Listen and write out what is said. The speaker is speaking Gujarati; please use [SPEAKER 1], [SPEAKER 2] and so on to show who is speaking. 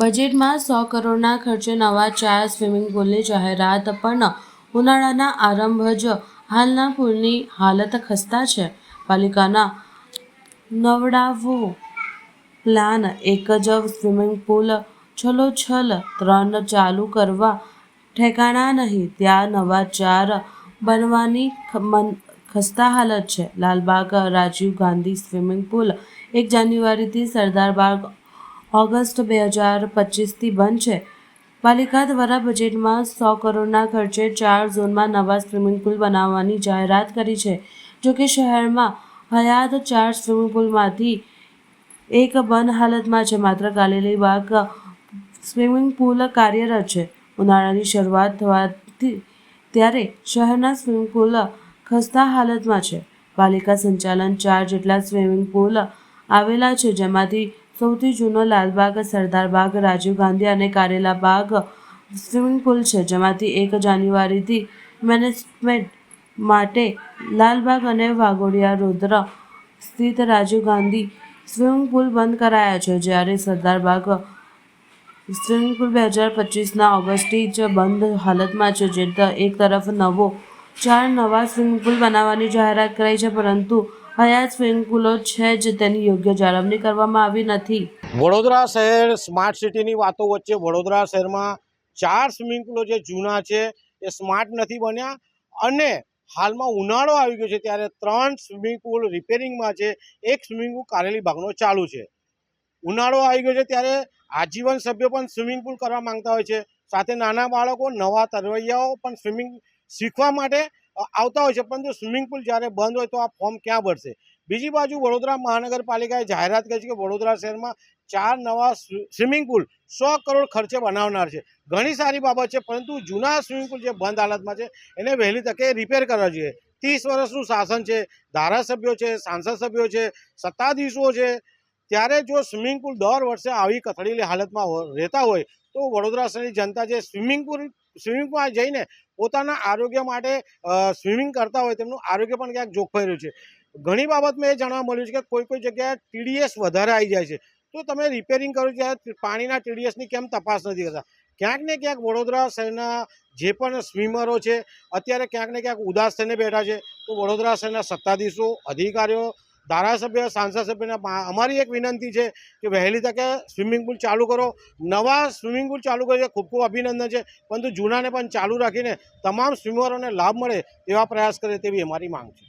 [SPEAKER 1] બજેટમાં 100 કરોડના ખર્ચે નવા 4 સ્વિમિંગ પુલની જાહેરાત, પણ ઉનાળાના આરંભ જ હાલના પુલની હાલત ખસ્તા છે. પાલિકાના નવડાવો પ્લાન એક જ સ્વિમિંગ પુલ છલોછલ 3 ચાલુ કરવા ઠેકાણા નહીં, ત્યાં નવા 4 બનવાની ખસ્તા હાલત છે. લાલબાગ રાજીવ ગાંધી સ્વિમિંગ પુલ 1 જાન્યુઆરીથી, સરદારબાગ ઓગસ્ટ 2025થી બનશે. પાલિકા દ્વારા બજેટમાં 100 કરોડના ખર્ચે 4 ઝોનમાં નવા સ્વિમિંગ પુલ બનાવવાની જાહેરાત કરી છે. જોકે શહેરમાં હયાત 4 સ્વિમિંગ પુલમાંથી એક બંધ હાલતમાં છે. માત્ર કારેલીબાગ સ્વિમિંગ પુલ કાર્યરત છે. ઉનાળાની શરૂઆત થવાથી ત્યારે શહેરના સ્વિમિંગ પુલ ખસ્તા હાલતમાં છે. પાલિકા સંચાલન 4 જેટલા સ્વિમિંગ પુલ આવેલા છે, જેમાંથી સૌથી જૂનો લાલબાગ, સરદારબાગ, રાજીવ ગાંધી અને કારેલાબાગ સ્વિમિંગ પુલ છે, જેમાંથી 1 જાન્યુઆરીથી મેનેજમેન્ટ માટે લાલબાગ અને વાઘોડિયા રોડ સ્થિત રાજીવ ગાંધી સ્વિમિંગ પુલ બંધ કરાયા છે. જ્યારે સરદારબાગ સ્વિમિંગ પુલ 2025ના ઓગસ્ટથી જ બંધ હાલતમાં છે. એક તરફ 4 નવા સ્વિમિંગ પુલ બનાવવાની જાહેરાત કરાઈ છે, પરંતુ હયાત સ્વિમિંગ પુલો છે જ તેની યોગ્ય જાળવણી કરવામાં આવી નથી.
[SPEAKER 2] વડોદરા શહેર સ્માર્ટ સિટીની વાતો વચ્ચે વડોદરા શહેરમાં 4 સ્વિમિંગ પુલો જે જૂના છે એ સ્માર્ટ નથી બન્યા, અને હાલમાં ઉનાળો આવી ગયો છે ત્યારે 3 સ્વિમિંગ પુલ રિપેરિંગમાં છે. એક સ્વિમિંગ પુલ કારેલીબાગનો ચાલુ છે. ઉનાળો આવી ગયો છે ત્યારે આજીવન સભ્યો પણ સ્વિમિંગ પુલ કરવા માંગતા હોય છે. સાથે નાના બાળકો, નવા તરવૈયાઓ પણ સ્વિમિંગ શીખવા માટે આવતા હોય છે, પરંતુ સ્વિમિંગ પુલ જ્યારે બંધ હોય તો આ ફોર્મ ક્યાં ભરશે? બીજી બાજુ વડોદરા મહાનગરપાલિકાએ જાહેરાત કરી છે કે વડોદરા શહેરમાં 4 નવા સ્વિમિંગ પુલ 100 કરોડ ખર્ચે બનાવનાર છે. ઘણી સારી બાબત છે, પરંતુ જૂના સ્વિમિંગ પુલ જે બંધ હાલતમાં છે એને વહેલી તકે રિપેર કરવા જોઈએ. 30 વર્ષનું શાસન છે, ધારાસભ્યો છે, સાંસદ સભ્યો છે, સત્તાધીશો છે, ત્યારે જો સ્વિમિંગ પુલ દર વર્ષે આવી કથળેલી હાલતમાં રહેતા હોય તો વડોદરા શહેરની જનતા જે સ્વિમિંગમાં જઈને પોતાના આરોગ્ય માટે સ્વિમિંગ કરતા હોય તેમનું આરોગ્ય પણ ક્યાંક જોખમાઈ રહ્યું છે. ઘણી બાબતમાં એ જાણવા મળ્યું છે કે કોઈ જગ્યાએ TDS વધારે આવી જાય છે, તો તમે રિપેરિંગ કરો ત્યારે પાણીના TDSની કેમ તપાસ નથી કરતા? ક્યાંક ને ક્યાંક વડોદરા શહેરના જે પણ સ્વિમરો છે અત્યારે ક્યાંક ને ક્યાંક ઉદાસ થઈને બેઠા છે. તો વડોદરા શહેરના સત્તાધીશો, અધિકારીઓ, ધારાસભ્ય, સાંસદ સભ્યને અમારી એક વિનંતી છે કે વહેલી તકે સ્વિમિંગ પુલ ચાલુ કરો. નવા સ્વિમિંગ પુલ ચાલુ કરે છે, ખૂબ ખૂબ અભિનંદન છે, પરંતુ જૂનાને પણ ચાલુ રાખીને તમામ સ્વિમરોને લાભ મળે તેવા પ્રયાસ કરે તેવી અમારી માંગ છે.